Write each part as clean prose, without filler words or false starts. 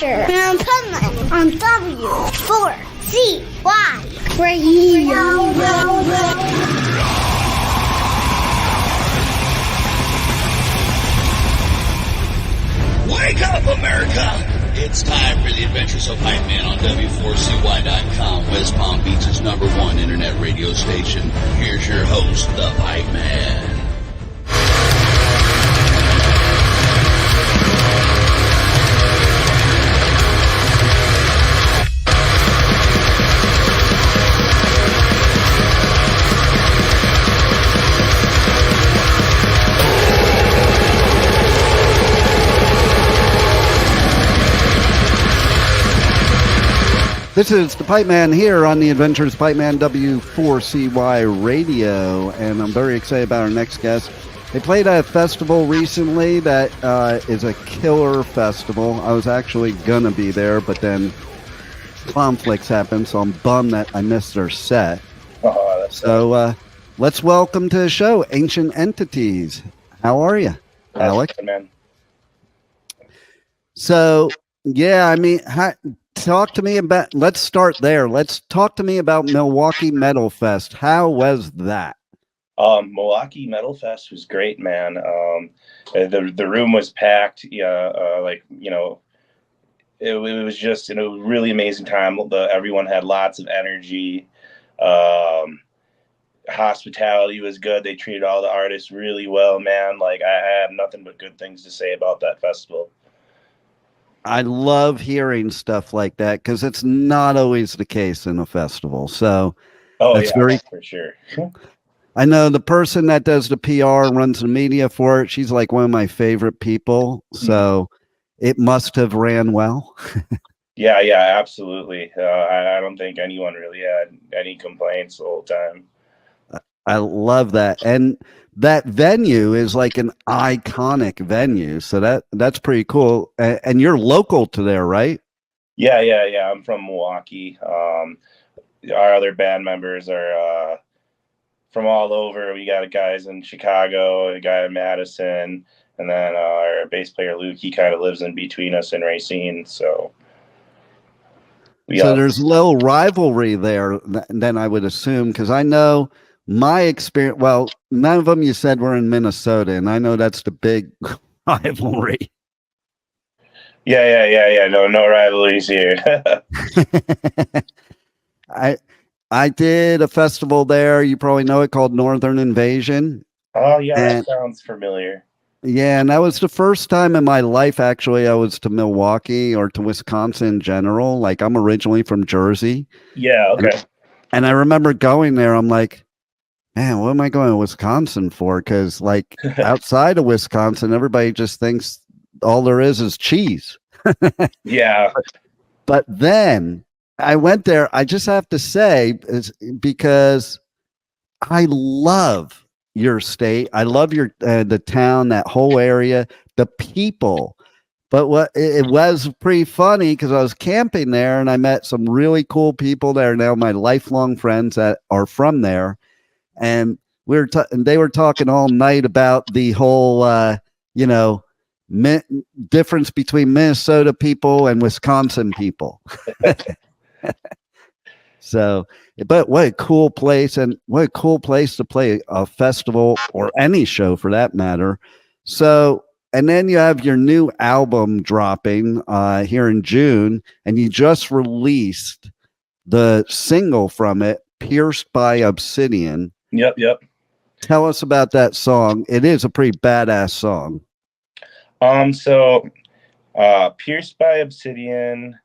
Adventure on Pipeman on W4CY Radio. Wake up, America! It's time for the Adventures of Pipeman on W4CY.com, West Palm Beach's #1 internet radio station. Here's your host, the Pipeman. This is the Pipeman here on the Adventures of Pipeman W4CY Radio, and I'm very excited about our next guest. They played at a festival recently that is a killer festival. I was actually going to be there, but then conflicts happened, so I'm bummed that I missed their set. So let's welcome to the show Ancient Entities. How are you, Alec? Man. So, yeah, I mean... Talk to me about, let's start there. Let's talk to me about Milwaukee Metalfest. How was that? Milwaukee Metalfest was great, man. The room was packed. It was just a really amazing time. Everyone had lots of energy. Hospitality was good. They treated all the artists really well, man. Like, I have nothing but good things to say about that festival. I love hearing stuff like that because it's not always the case in a festival. So that's for sure. I know the person that does the PR and runs the media for it. She's like one of my favorite people. So it must have ran well. Yeah, absolutely. I don't think anyone really had any complaints the whole time. I love that. And that venue is like an iconic venue. So that's pretty cool. And you're local to there, right? Yeah. I'm from Milwaukee. Our other band members are from all over. We got guys in Chicago, a guy in Madison, and then our bass player Luke, he kind of lives in between us and Racine. So there's a little rivalry there then I would assume, because I know my experience, well, none of them you said were in Minnesota, and I know that's the big rivalry. Yeah. No rivalries here. I did a festival there. You probably know it, called Northern Invasion. Oh, yeah, that sounds familiar. Yeah, and that was the first time in my life, actually, I was to Milwaukee or to Wisconsin in general. Like, I'm originally from Jersey. Yeah, okay. And I remember going there, I'm like, man, what am I going to Wisconsin for? Because, like, outside of Wisconsin, everybody just thinks all there is cheese. Yeah. But then I went there, I just have to say, because I love your state. I love your the town, that whole area, the people. But it was pretty funny because I was camping there and I met some really cool people that are now my lifelong friends that are from there. And they were talking all night about the whole, difference between Minnesota people and Wisconsin people. So, but what a cool place, and what a cool place to play a festival or any show for that matter. So, and then you have your new album dropping here in June, and you just released the single from it, Pierced by Obsidian. Yep. Tell us about that song. It is a pretty badass song. So Pierced by Obsidian,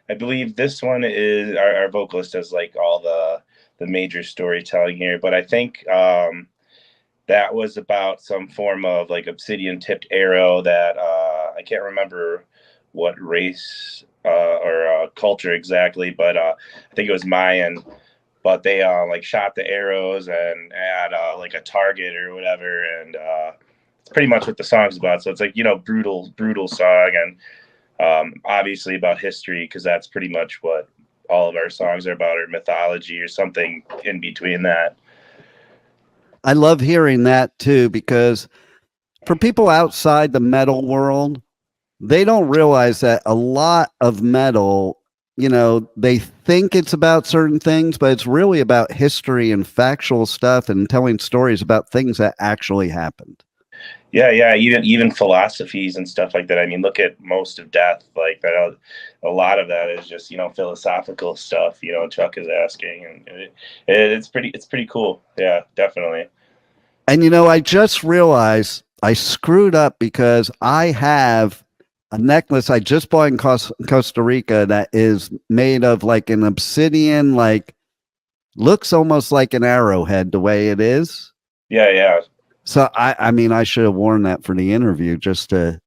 I believe this one is our vocalist does like all the major storytelling here, but I think that was about some form of like obsidian tipped arrow that I can't remember what race or culture exactly, but I think it was Mayan. But they like shot the arrows and had like a target or whatever, and it's pretty much what the song's about. So it's like, brutal song, and obviously about history, because that's pretty much what all of our songs are about, or mythology or something in between that. I love hearing that too, because for people outside the metal world, they don't realize that a lot of metal, you know, they think it's about certain things, but it's really about history and factual stuff and telling stories about things that actually happened. Yeah. Even philosophies and stuff like that. I mean, look at most of Death. Like that, a lot of that is just philosophical stuff. Chuck is asking, and it's pretty cool. Yeah, definitely. And I just realized I screwed up because I have a necklace I just bought in Costa Rica that is made of like an obsidian, like looks almost like an arrowhead the way it is. Yeah. So I mean, I should have worn that for the interview just to.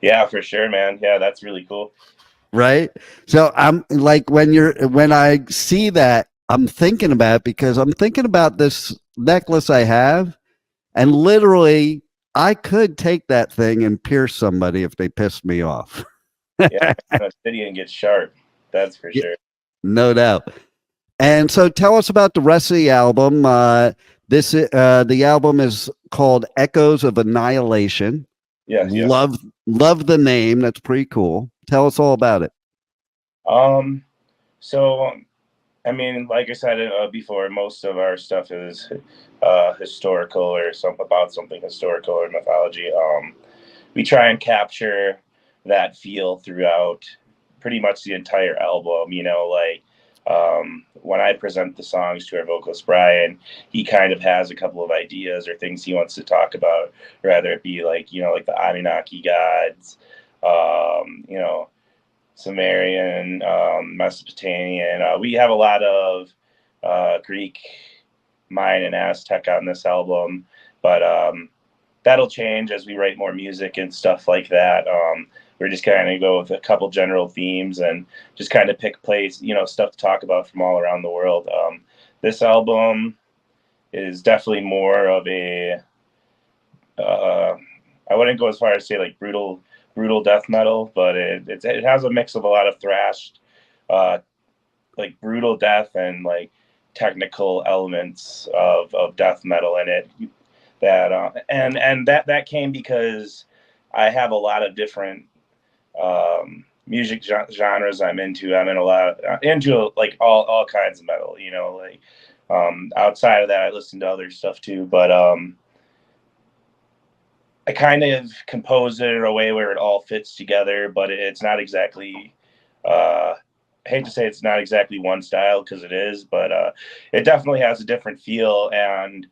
Yeah, for sure, man. Yeah, that's really cool. Right. So I'm like, when I see that, I'm thinking about it because I'm thinking about this necklace I have, and literally I could take that thing and pierce somebody if they pissed me off. Yeah, obsidian gets sharp. That's for sure. No doubt. And so tell us about the rest of the album. The album is called Echoes of Annihilation. Yeah. Love the name. That's pretty cool. Tell us all about it. So, I mean, like I said before, most of our stuff is historical or about something historical or mythology. We try and capture that feel throughout pretty much the entire album. When I present the songs to our vocalist Brian, he kind of has a couple of ideas or things he wants to talk about, rather it be like the Anunnaki gods, Sumerian, Mesopotamian. We have a lot of Greek, Mayan, and Aztec on this album, but that'll change as we write more music and stuff like that. We're just kind of go with a couple general themes and just kind of pick stuff to talk about from all around the world. This album is definitely more of a, I wouldn't go as far as say like brutal death metal, but it has a mix of a lot of thrash, like brutal death and like technical elements of death metal in it. That came because I have a lot of different music genres I'm into. I'm into like all kinds of metal, outside of that I listen to other stuff too, but I kind of compose it in a way where it all fits together, but it's not exactly I hate to say it's not exactly one style because it is, but it definitely has a different feel. And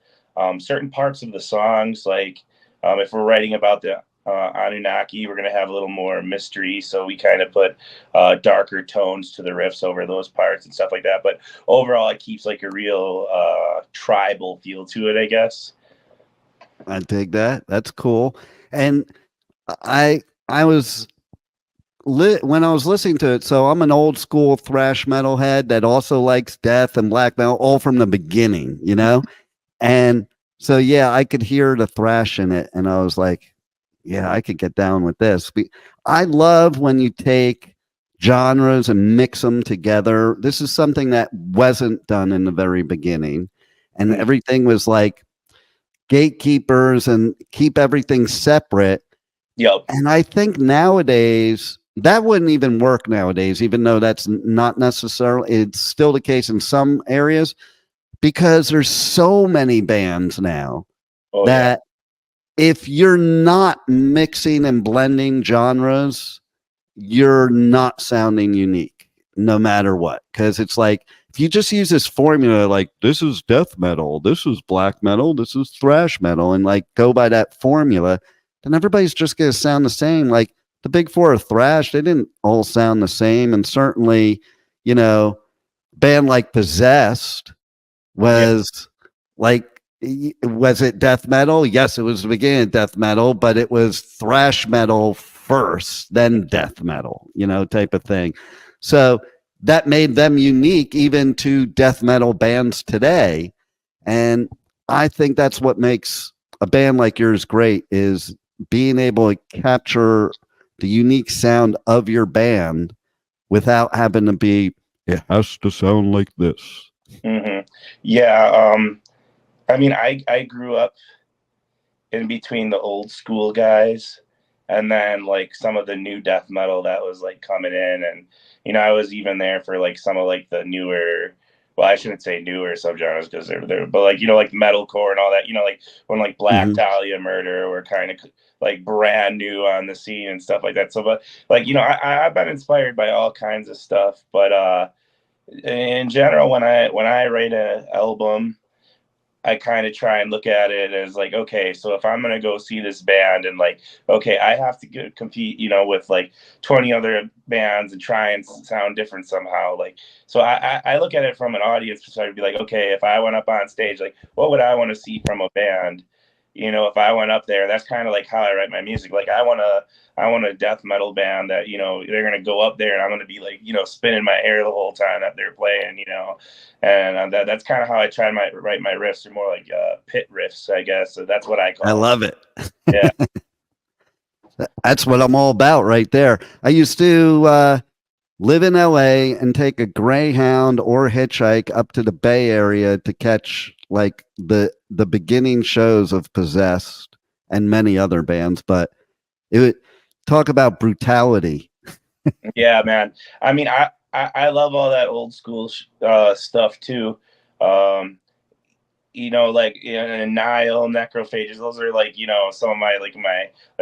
certain parts of the songs, like if we're writing about the Anunnaki, we're going to have a little more mystery, so we kind of put darker tones to the riffs over those parts and stuff like that. But overall, it keeps like a real tribal feel to it, I guess. I dig that. That's cool. And I was when I was listening to it, so I'm an old school thrash metal head that also likes death and black metal all from the beginning, And so yeah, I could hear the thrash in it, and I was like, yeah, I could get down with this. I love when you take genres and mix them together. This is something that wasn't done in the very beginning, and everything was like gatekeepers and keep everything separate. Yep. And I think nowadays that wouldn't even work nowadays, even though that's not necessarily, it's still the case in some areas, because there's so many bands now that if you're not mixing and blending genres, you're not sounding unique no matter what. Because it's like, if you just use this formula, like this is death metal, this is black metal, this is thrash metal, and like go by that formula, then everybody's just going to sound the same. Like the big four of thrash, they didn't all sound the same. And certainly, a band like Possessed was was it death metal? Yes, it was the beginning of death metal, but it was thrash metal first, then death metal, type of thing. So that made them unique even to death metal bands today. And I think that's what makes a band like yours great, is being able to capture the unique sound of your band without having to be, it has to sound like this. Mm-hmm. Yeah. I mean, I grew up in between the old school guys and then like some of the new death metal that was like coming in, and I was even there for like some of like the newer, well, I shouldn't say newer subgenres because they're there, but like like metalcore and all that, like when like Black Dahlia Murder were kind of like brand new on the scene and stuff like that. So, but like I've been inspired by all kinds of stuff, but in general, when I write an album, I kind of try and look at it as like, okay, so if I'm going to go see this band and like, okay, I have to compete, with like 20 other bands and try and sound different somehow. Like, so I look at it from an audience perspective, be like, okay, if I went up on stage, like, what would I want to see from a band? If I went up there, that's kind of like how I write my music. Like I want a death metal band that, they're going to go up there and I'm going to be like, spinning my hair the whole time that they're playing, and that's kind of how I try to write my riffs. They're more like pit riffs, I guess. So that's what I call I love it. Yeah. That's what I'm all about right there. I used to live in LA and take a Greyhound or hitchhike up to the Bay Area to catch like the beginning shows of Possessed and many other bands, but it would talk about brutality. Yeah, man. I mean, I love all that old school stuff too. Like Nile, Necrophages, those are like, some of my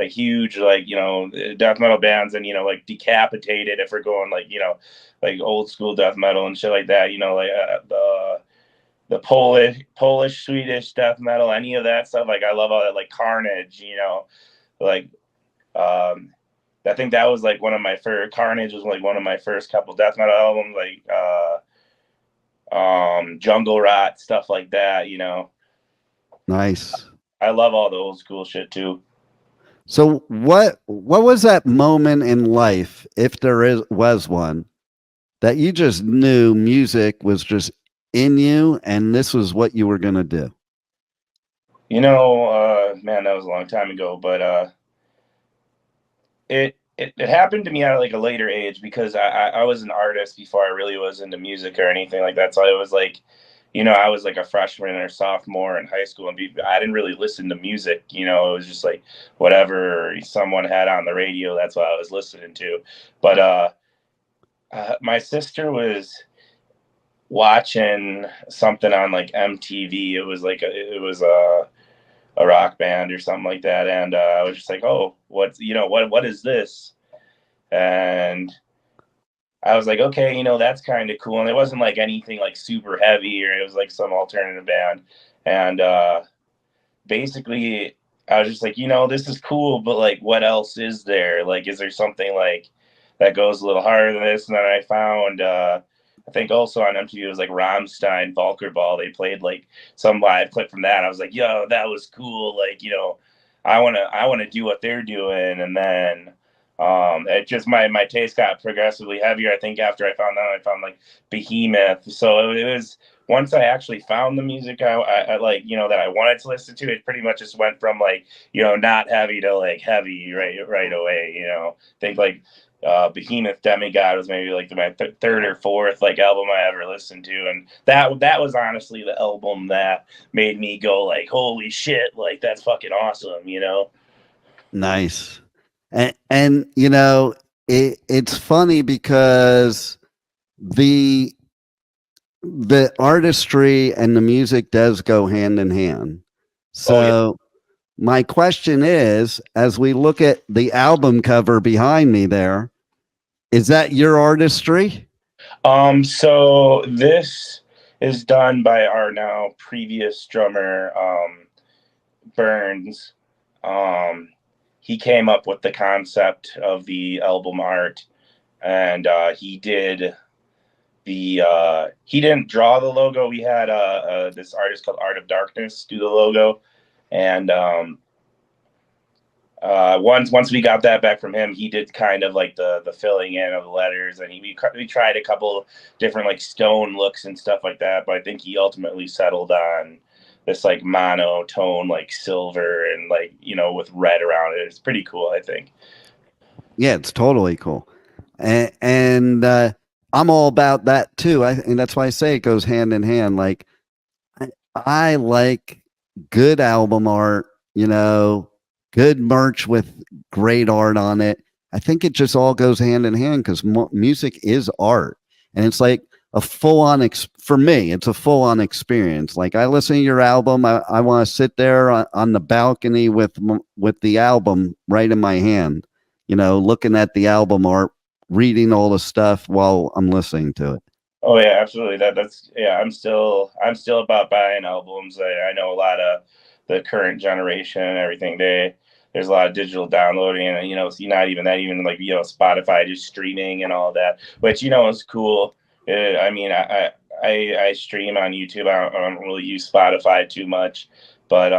huge, like, death metal bands, and, like Decapitated, if we're going like, like old school death metal and shit like that, like the Polish, Swedish death metal, any of that stuff. Like I love all that, like Carnage, like, I think that was like one of my first, Carnage was like one of my first couple death metal albums, like, Jungle Rot, stuff like that, Nice. I love all the old school shit too. So what was that moment in life, if there was one, that you just knew music was just in you and this was what you were going to do? Man, that was a long time ago, but it happened to me at like a later age, because I was an artist before I really was into music or anything like that. So it was like, I was like a freshman or sophomore in high school, and I didn't really listen to music. It was just like whatever someone had on the radio, that's what I was listening to. But my sister was watching something on like MTV. It was like a rock band or something like that, and I was just like, oh, what is this? And I was like, okay, that's kind of cool. And it wasn't like anything like super heavy, or it was like some alternative band. And basically I was just like, this is cool, but like, what else is there? Like, is there something like that goes a little harder than this? And then I found, I think also on MTV, it was like Rammstein, Volkerball. They played like some live clip from that. I was like, yo, that was cool. Like, I want to do what they're doing. And then it just, my taste got progressively heavier. I think after I found like Behemoth. So it was, once I actually found the music I like, that I wanted to listen to, it pretty much just went from like, not heavy to like heavy right away. I think like Behemoth Demigod was maybe like my third or fourth like album I ever listened to, and that was honestly the album that made me go like, holy shit, like that's fucking awesome. Nice. And it's funny because the artistry and the music does go hand in hand. So my question is, as we look at the album cover behind me there, is that your artistry? So this is done by our now previous drummer, Burns. He came up with the concept of the album art, and he did he didn't draw the logo. We had this artist called Art of Darkness do the logo, and once we got that back from him, he did kind of like the filling in of the letters, and we tried a couple different like stone looks and stuff like that, but I think he ultimately settled on this like monotone, like silver and like, with red around it. It's pretty cool, I think. Yeah, it's totally cool. And I'm all about that too. And that's why I say it goes hand in hand. Like I like good album art, good merch with great art on it. I think it just all goes hand in hand because music is art. And it's like a full-on, for me, it's a full-on experience. Like I listen to your album, I want to sit there on the balcony with the album right in my hand, looking at the album art, reading all the stuff while I'm listening to it. Oh yeah, absolutely. That's I'm still about buying albums. I know a lot of the current generation and everything. There's a lot of digital downloading, and not even that, even like Spotify just streaming and all that, which is cool. I mean, I stream on YouTube. I don't really use Spotify too much, but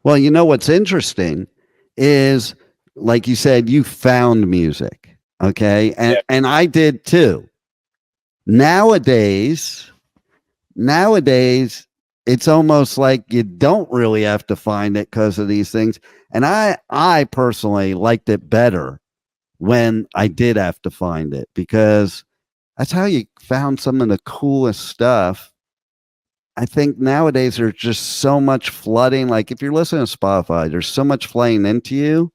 well, what's interesting is, like you said, you found music. Okay. And I did too. Nowadays, it's almost like you don't really have to find it because of these things. And I personally liked it better when I did have to find it, because that's how you found some of the coolest stuff. I think nowadays there's just so much flooding. Like if you're listening to Spotify, there's so much flooding into you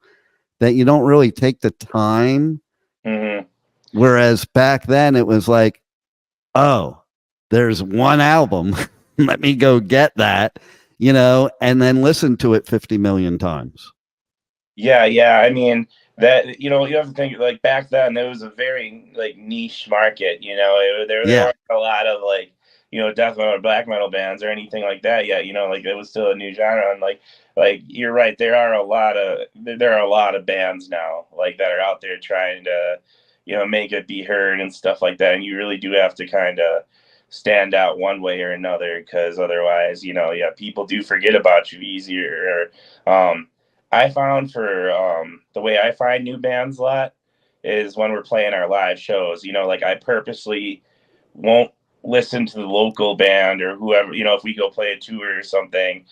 that you don't really take the time. Mm-hmm. Whereas back then it was like, oh, there's one album. Let me go get that, and then listen to it 50 million times. Yeah. I mean, that, you have to think, like back then there was a very like niche market, there weren't a lot of like, death metal or black metal bands or anything like that yet, like it was still a new genre. And like you're right, there are a lot of bands now like that are out there trying to make it be heard and stuff like that, and you really do have to kind of stand out one way or another, because otherwise people do forget about you easier. I found the way I find new bands a lot is when we're playing our live shows. Like I purposely won't listen to the local band or whoever, if we go play a tour or something.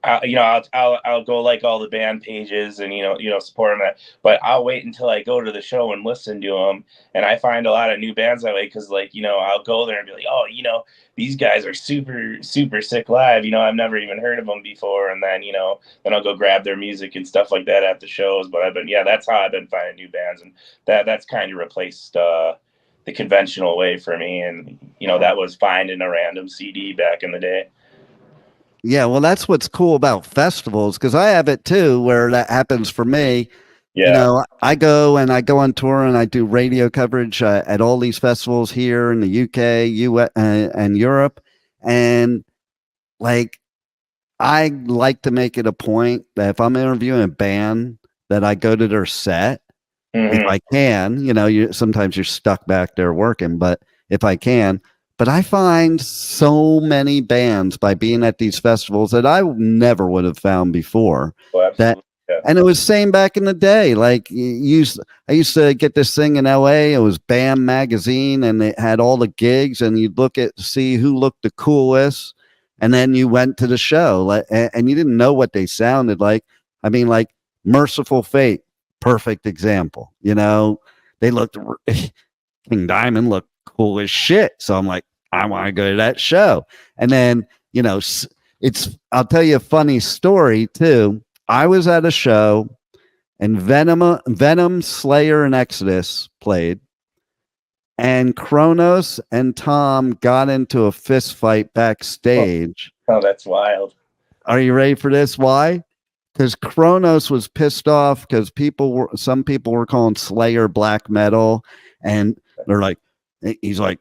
I'll go like all the band pages and support them, but I'll wait until I go to the show and listen to them. And I find a lot of new bands that way, because I'll go there and be like, oh, these guys are super super sick live. I've never even heard of them before, and then then I'll go grab their music and stuff like that at the shows. But that's how I've been finding new bands, and that's kind of replaced the conventional way for me. And that was finding a random CD back in the day. Yeah, well, that's what's cool about festivals, because I have it too, where that happens for me. Yeah. I go on tour and I do radio coverage at all these festivals here in the UK, US, and Europe. And like, I like to make it a point that if I'm interviewing a band, that I go to their set. Mm-hmm. If I can, sometimes you're stuck back there working, but if I can. But I find so many bands by being at these festivals that I never would have found before. Oh, And it was same back in the day. Like I used to get this thing in LA. It was BAM magazine, and it had all the gigs, and you'd see who looked the coolest, and then you went to the show, and you didn't know what they sounded like. I mean, like Merciful Fate, perfect example. They looked King Diamond looked cool as shit. So I'm like, I want to go to that show. And then, I'll tell you a funny story too. I was at a show and Venom, Slayer, and Exodus played, and Kronos and Tom got into a fist fight backstage. Oh, that's wild. Are you ready for this? Why? Because Kronos was pissed off because some people were calling Slayer black metal, and he's like,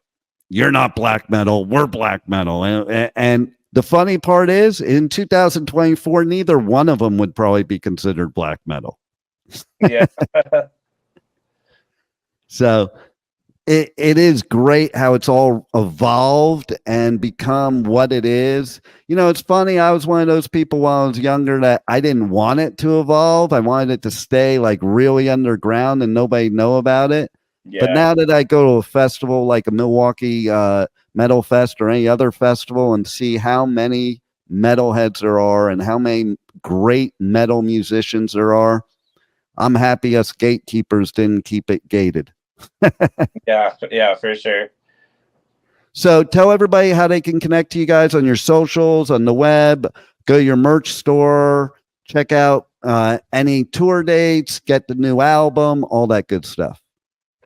you're not black metal, we're black metal. And the funny part is, in 2024, neither one of them would probably be considered black metal. Yeah. So it is great how it's all evolved and become what it is. It's funny. I was one of those people while I was younger that I didn't want it to evolve. I wanted it to stay like really underground and nobody know about it. Yeah. But now that I go to a festival like a Milwaukee Metalfest or any other festival and see how many metalheads there are and how many great metal musicians there are, I'm happy us gatekeepers didn't keep it gated. Yeah, for sure. So tell everybody how they can connect to you guys on your socials, on the web, go to your merch store, check out any tour dates, get the new album, all that good stuff.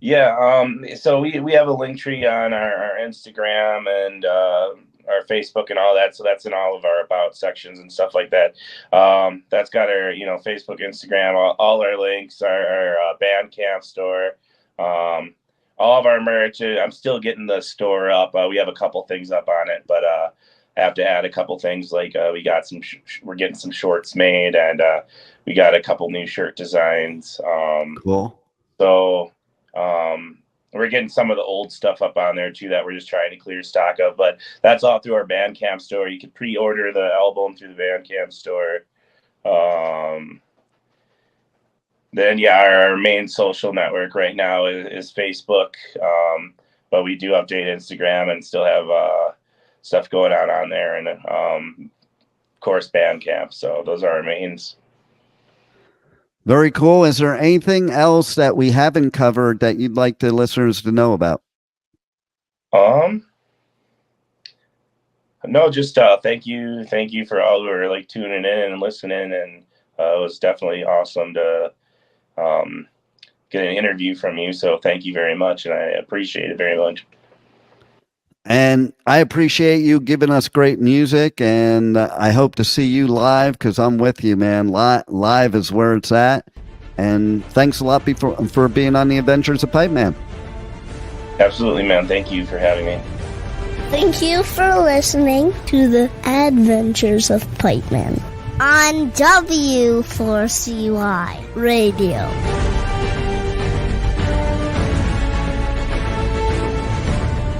Yeah, so we have a link tree on our Instagram and our Facebook and all that. So that's in all of our about sections and stuff like that. That's got our, Facebook, Instagram, all our links, our Bandcamp store, all of our merch. I'm still getting the store up. We have a couple things up on it, but I have to add a couple things. Like we got we're getting some shorts made, and we got a couple new shirt designs. Cool. So we're getting some of the old stuff up on there too that we're just trying to clear stock of, but that's all through our Bandcamp store. You can pre-order the album through the Bandcamp store. Then our main social network right now is Facebook, but we do update Instagram and still have stuff going on there, and of course Bandcamp. So those are our mains. Very cool. Is there anything else that we haven't covered that you'd like the listeners to know about? No, just thank you for all who are tuning in and listening, and it was definitely awesome to get an interview from you. So thank you very much, and I appreciate it very much. And I appreciate you giving us great music, and I hope to see you live, because I'm with you, man. Live is where it's at. And thanks a lot for being on the Adventures of Pipeman. Absolutely, man. Thank you for having me. Thank you for listening to the Adventures of Pipeman on W4CY Radio.